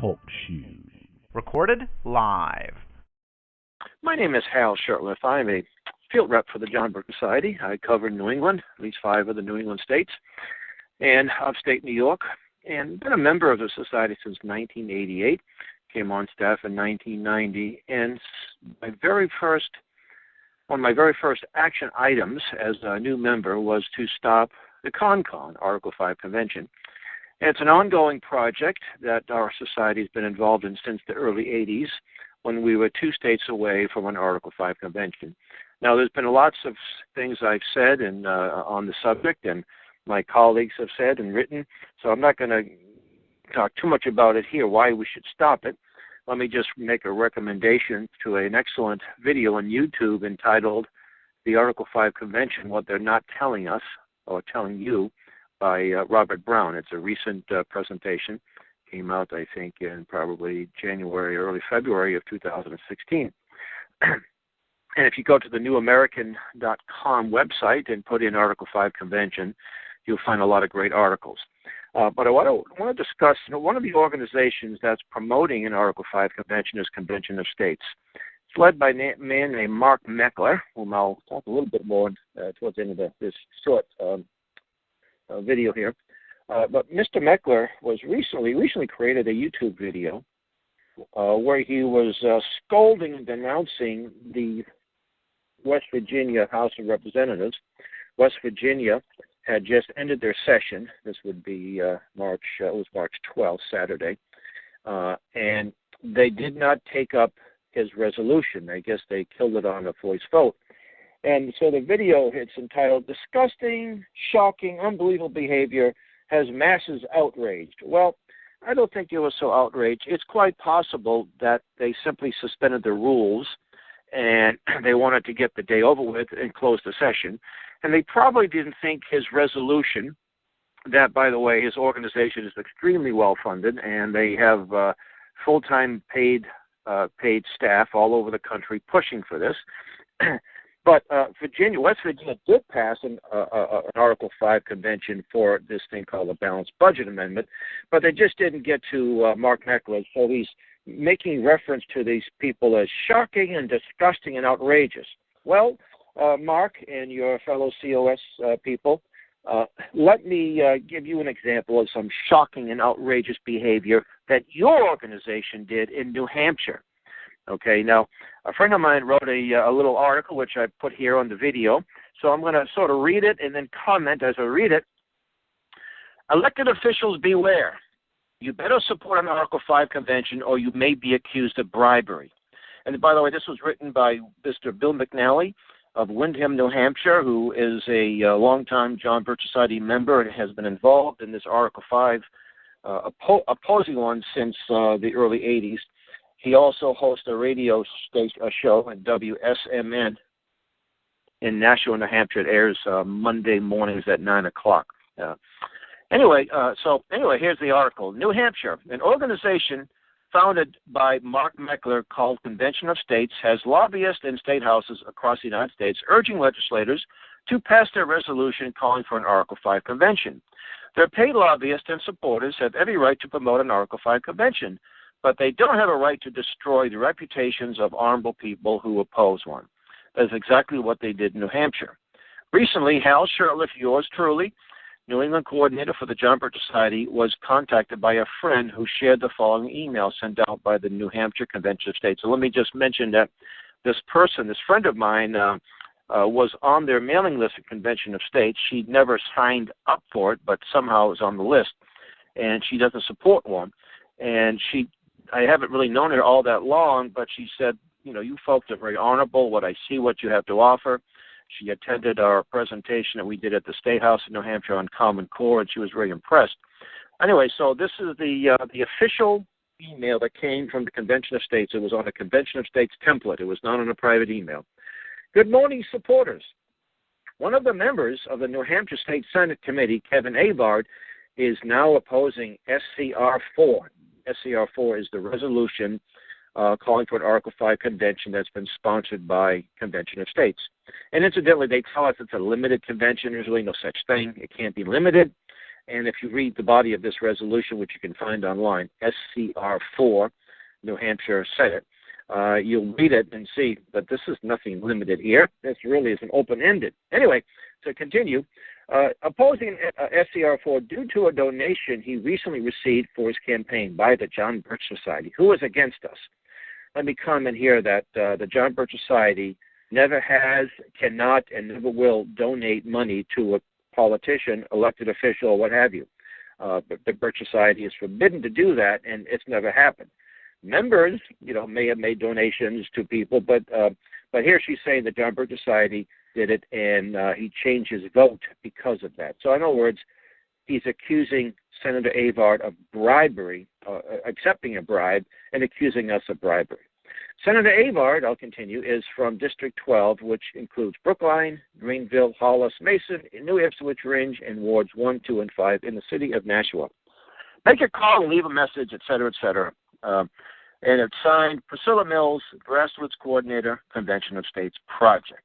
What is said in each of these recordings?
Talk Show. Recorded live. My name is Hal Shurtleff. I'm a field rep for the John Birch Society. I cover New England, at least 5 of the New England states, and upstate New York, and been a member of the society since 1988. Came on staff in 1990, and one of my very first action items as a new member was to stop the CON, Article 5 Convention. And it's an ongoing project that our society has been involved in since the early 80s, when we were 2 states away from an Article 5 convention. Now, there's been lots of things I've said on the subject, and my colleagues have said and written, so I'm not going to talk too much about it here, why we should stop it. Let me just make a recommendation to an excellent video on YouTube entitled The Article 5 Convention, What They're Not Telling Us, or Telling You, by Robert Brown. It's a recent presentation. Came out, I think, in probably January, early February of 2016. And if you go to the newamerican.com website and put in Article 5 Convention, you'll find a lot of great articles. But I want to discuss, one of the organizations that's promoting an Article 5 convention is Convention of States. It's led by a man named Mark Meckler, whom I'll talk a little bit more towards the end of this short video here. But Mr. Meckler was recently created a YouTube video where he was scolding and denouncing the West Virginia House of Representatives. West Virginia had just ended their session. This would be March 12th, Saturday. And they did not take up his resolution. I guess they killed it on a voice vote. And so the video, it's entitled, Disgusting, Shocking, Unbelievable Behavior Has Masses Outraged. Well, I don't think it was so outraged. It's quite possible that they simply suspended the rules and they wanted to get the day over with and close the session. And they probably didn't think his resolution, that, by the way, his organization is extremely well-funded, and they have full-time paid staff all over the country pushing for this. But West Virginia did pass an Article 5 convention for this thing called the Balanced Budget Amendment, but they just didn't get to Mark Meckler, so he's making reference to these people as shocking and disgusting and outrageous. Well, Mark and your fellow COS people, let me give you an example of some shocking and outrageous behavior that your organization did in New Hampshire. Okay, now, a friend of mine wrote a little article, which I put here on the video, so I'm going to sort of read it and then comment as I read it. Elected officials, beware. You better support an Article 5 convention or you may be accused of bribery. And by the way, this was written by Mr. Bill McNally of Windham, New Hampshire, who is a longtime John Birch Society member and has been involved in this Article 5 opposing one since the early 80s. He also hosts a radio show at WSMN in Nashua, New Hampshire. It airs Monday mornings at 9 o'clock. Anyway, here's the article. New Hampshire, an organization founded by Mark Meckler called Convention of States, has lobbyists in state houses across the United States urging legislators to pass their resolution calling for an Article 5 convention. Their paid lobbyists and supporters have every right to promote an Article 5 convention, but they don't have a right to destroy the reputations of honorable people who oppose one. That is exactly what they did in New Hampshire. Recently, Hal Shurtleff, yours truly, New England coordinator for the John Birch Society, was contacted by a friend who shared the following email sent out by the New Hampshire Convention of States. So let me just mention that this friend of mine, was on their mailing list at Convention of States. She'd never signed up for it, but somehow was on the list, and she doesn't support one. And I haven't really known her all that long, but she said, you folks are very honorable, what you have to offer. She attended our presentation that we did at the State House in New Hampshire on Common Core, and she was very impressed. Anyway, so this is the official email that came from the Convention of States. It was on a Convention of States template. It was not on a private email. Good morning, supporters. One of the members of the New Hampshire State Senate Committee, Kevin Avard, is now opposing SCR 4. SCR 4 is the resolution calling for an Article 5 convention that's been sponsored by Convention of States. And incidentally, they tell us it's a limited convention. There's really no such thing. It can't be limited. And if you read the body of this resolution, which you can find online, SCR4, New Hampshire Senate, you'll read it and see that this is nothing limited here. This really is an open-ended. Anyway, to continue, opposing SCR4 due to a donation he recently received for his campaign by the John Birch Society, who is against us. Let me comment here that the John Birch Society never has, cannot, and never will donate money to a politician, elected official, or what have you. But the Birch Society is forbidden to do that, and it's never happened. Members, may have made donations to people, but here she's saying the John Birch Society did it, and he changed his vote because of that. So in other words, he's accusing Senator Avard of bribery, accepting a bribe, and accusing us of bribery. Senator Avard, I'll continue, is from District 12, which includes Brookline, Greenville, Hollis, Mason, New Ipswich, Rindge, and Wards 1, 2, and 5 in the city of Nashua. Make a call and leave a message, et cetera, et cetera. And it's signed Priscilla Mills, Grassroots Coordinator, Convention of States Project.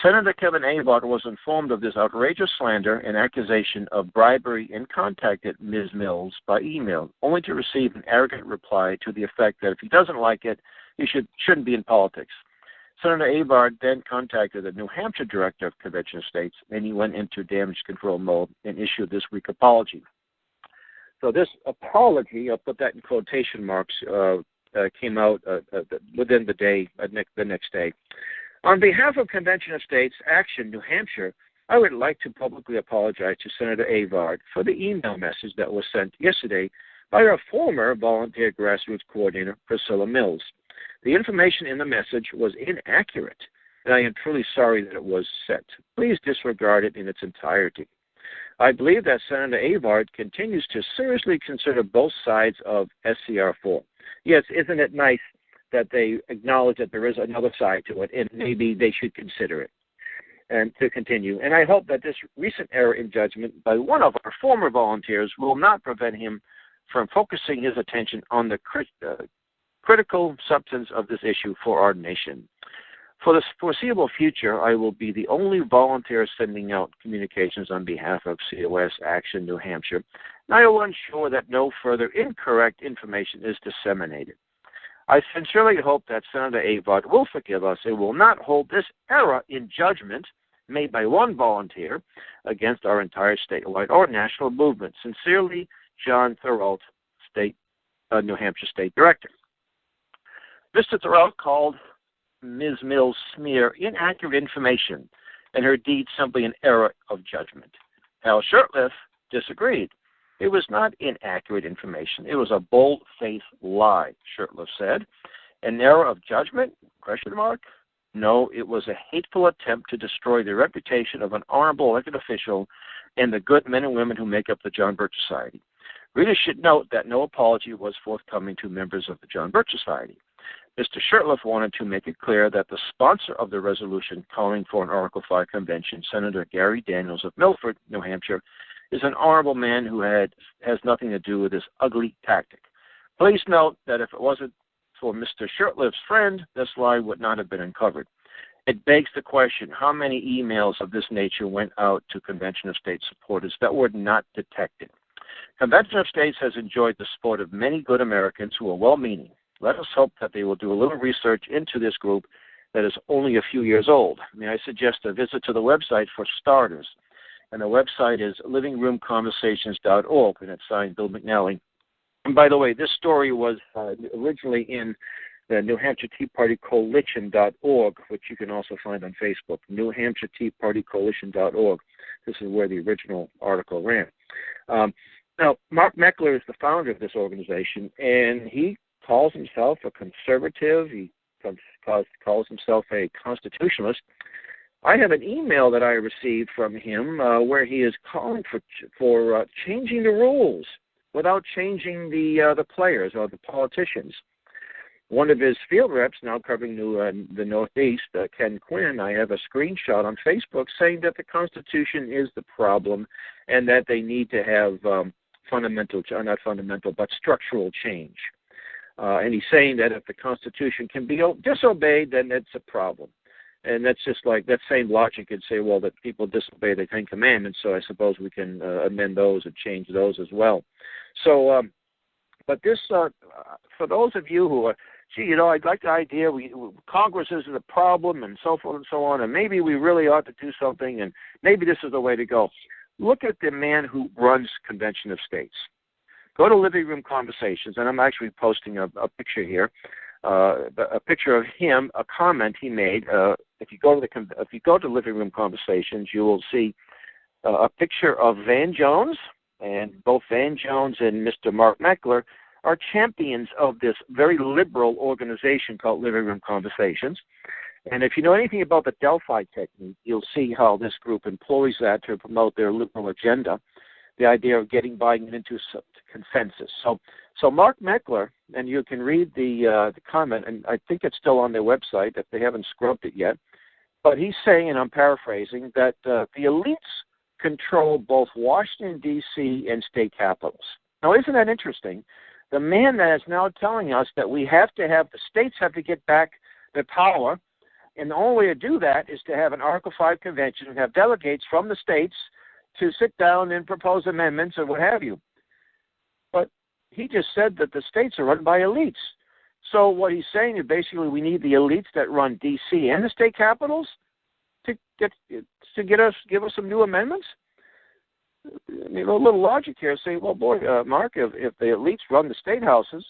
Senator Kevin Avard was informed of this outrageous slander and accusation of bribery and contacted Ms. Mills by email, only to receive an arrogant reply to the effect that if he doesn't like it, he shouldn't be in politics. Senator Avard then contacted the New Hampshire Director of Convention of States, and he went into damage control mode and issued this weak apology. So this apology, I'll put that in quotation marks, came out within the next day. On behalf of Convention of States Action New Hampshire, I would like to publicly apologize to Senator Avard for the email message that was sent yesterday by our former volunteer grassroots coordinator, Priscilla Mills. The information in the message was inaccurate, and I am truly sorry that it was sent. Please disregard it in its entirety. I believe that Senator Avard continues to seriously consider both sides of SCR4. Yes, isn't it nice that they acknowledge that there is another side to it, and maybe they should consider it. And to continue, and I hope that this recent error in judgment by one of our former volunteers will not prevent him from focusing his attention on the critical substance of this issue for our nation. For the foreseeable future, I will be the only volunteer sending out communications on behalf of COS Action New Hampshire, and I will ensure that no further incorrect information is disseminated. I sincerely hope that Senator Avard will forgive us and will not hold this error in judgment made by one volunteer against our entire statewide or national movement. Sincerely, John Thorold, New Hampshire State Director. Mr. Thorold called Ms. Mills' smear inaccurate information and her deed simply an error of judgment. Hal Shurtleff disagreed. It was not inaccurate information. It was a bold-faced lie, Shurtleff said. An error of judgment? ? No, it was a hateful attempt to destroy the reputation of an honorable elected official and the good men and women who make up the John Birch Society. Readers should note that no apology was forthcoming to members of the John Birch Society. Mr. Shurtleff wanted to make it clear that the sponsor of the resolution calling for an Article 5 convention, Senator Gary Daniels of Milford, New Hampshire, is an honorable man who has nothing to do with this ugly tactic. Please note that if it wasn't for Mr. Shurtleff's friend, this lie would not have been uncovered. It begs the question, how many emails of this nature went out to Convention of States supporters that were not detected? Convention of States has enjoyed the support of many good Americans who are well-meaning. Let us hope that they will do a little research into this group that is only a few years old. May I suggest a visit to the website for starters? And the website is livingroomconversations.org, and it's signed Bill McNally. And by the way, this story was originally in the New Hampshire Tea Party Coalition.org, which you can also find on Facebook, New Hampshire Tea Party Coalition.org. This is where the original article ran. Now, Mark Meckler is the founder of this organization, and he calls himself a conservative. He calls himself a constitutionalist. I have an email that I received from him where he is calling for changing the rules without changing the players or the politicians. One of his field reps now covering the Northeast, Ken Quinn, I have a screenshot on Facebook saying that the Constitution is the problem and that they need to have structural change. And he's saying that if the Constitution can be disobeyed, then it's a problem. And that's just like that same logic could say, well, that people disobey the Ten Commandments, so I suppose we can amend those and change those as well. So, but this, for those of you who are, gee, I like the idea, Congress isn't a problem and so forth and so on, and maybe we really ought to do something, and maybe this is the way to go. Look at the man who runs Convention of States. Go to Living Room Conversations, and I'm actually posting a picture here. A picture of him, a comment he made. If you go to Living Room Conversations, you will see a picture of Van Jones, and both Van Jones and Mr. Mark Meckler are champions of this very liberal organization called Living Room Conversations. And if you know anything about the Delphi technique, you'll see how this group employs that to promote their liberal agenda, the idea of getting buying into consensus. So Mark Meckler, and you can read the comment, and I think it's still on their website if they haven't scrubbed it yet, but he's saying, and I'm paraphrasing, that the elites control both Washington, D.C. and state capitals. Now, isn't that interesting? The man that is now telling us that we have to have, the states have to get back their power, and the only way to do that is to have an Article 5 convention and have delegates from the states to sit down and propose amendments or what have you. But he just said that the states are run by elites. So what he's saying is basically we need the elites that run D.C. and the state capitals to give us some new amendments. I mean, a little logic here. Say, well, boy, Mark, if the elites run the state houses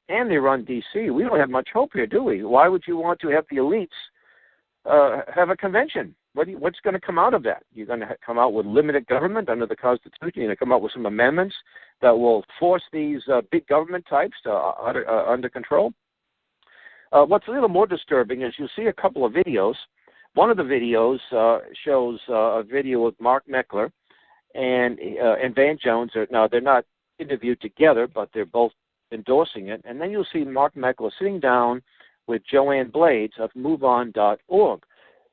and they run D.C., we don't have much hope here, do we? Why would you want to have the elites have a convention? What's going to come out of that? You're going to come out with limited government under the Constitution. You're going to come out with some amendments that will force these big government types under control. What's a little more disturbing is you'll see a couple of videos. One of the videos shows a video with Mark Meckler and Van Jones. Now, they're not interviewed together, but they're both endorsing it. And then you'll see Mark Meckler sitting down with Joanne Blades of MoveOn.org.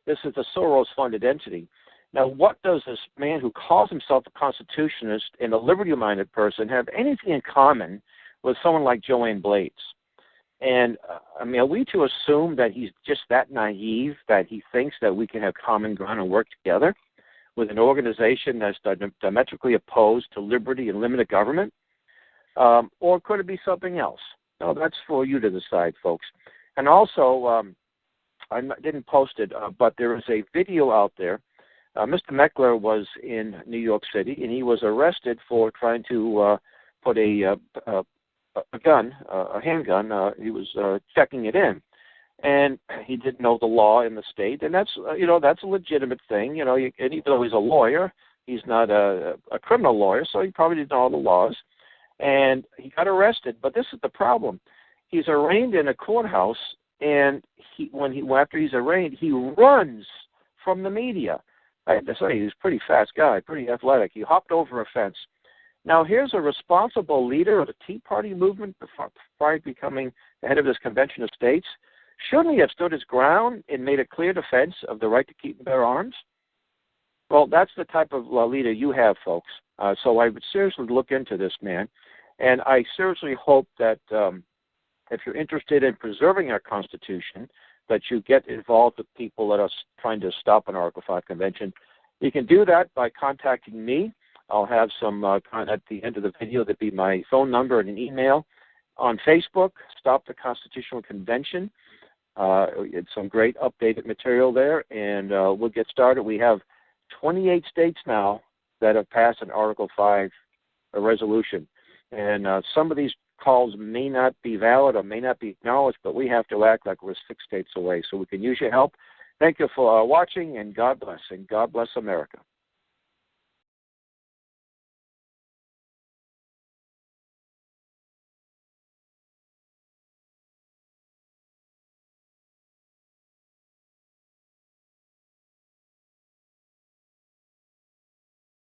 This is a Soros-funded entity. Now, what does this man who calls himself a constitutionalist and a liberty-minded person have anything in common with someone like Joanne Blades? And, I mean, are we to assume that he's just that naive that he thinks that we can have common ground and work together with an organization that's diametrically opposed to liberty and limited government? Or could it be something else? No, that's for you to decide, folks. And also, I didn't post it, but there is a video out there. Mr. Meckler was in New York City, and he was arrested for trying to put a handgun. He was checking it in, and he didn't know the law in the state, and that's a legitimate thing. And even though he's a lawyer, he's not a criminal lawyer, so he probably didn't know all the laws, and he got arrested. But this is the problem: he's arraigned in a courthouse. And after he's arraigned, he runs from the media. I have to say, he's a pretty fast guy, pretty athletic. He hopped over a fence. Now, here's a responsible leader of the Tea Party movement prior to becoming the head of this Convention of States. Shouldn't he have stood his ground and made a clear defense of the right to keep and bear arms? Well, that's the type of leader you have, folks. So I would seriously look into this man. And I seriously hope that if you're interested in preserving our Constitution, that you get involved with people that are trying to stop an Article 5 convention. You can do that by contacting me. I'll have some at the end of the video. That'd be my phone number and an email. On Facebook, Stop the Constitutional Convention. It's some great updated material there, and we'll get started. We have 28 states now that have passed an Article 5 resolution, and some of these calls may not be valid or may not be acknowledged, but we have to act like we're 6 states away. So we can use your help. Thank you for watching, and God bless. And God bless America.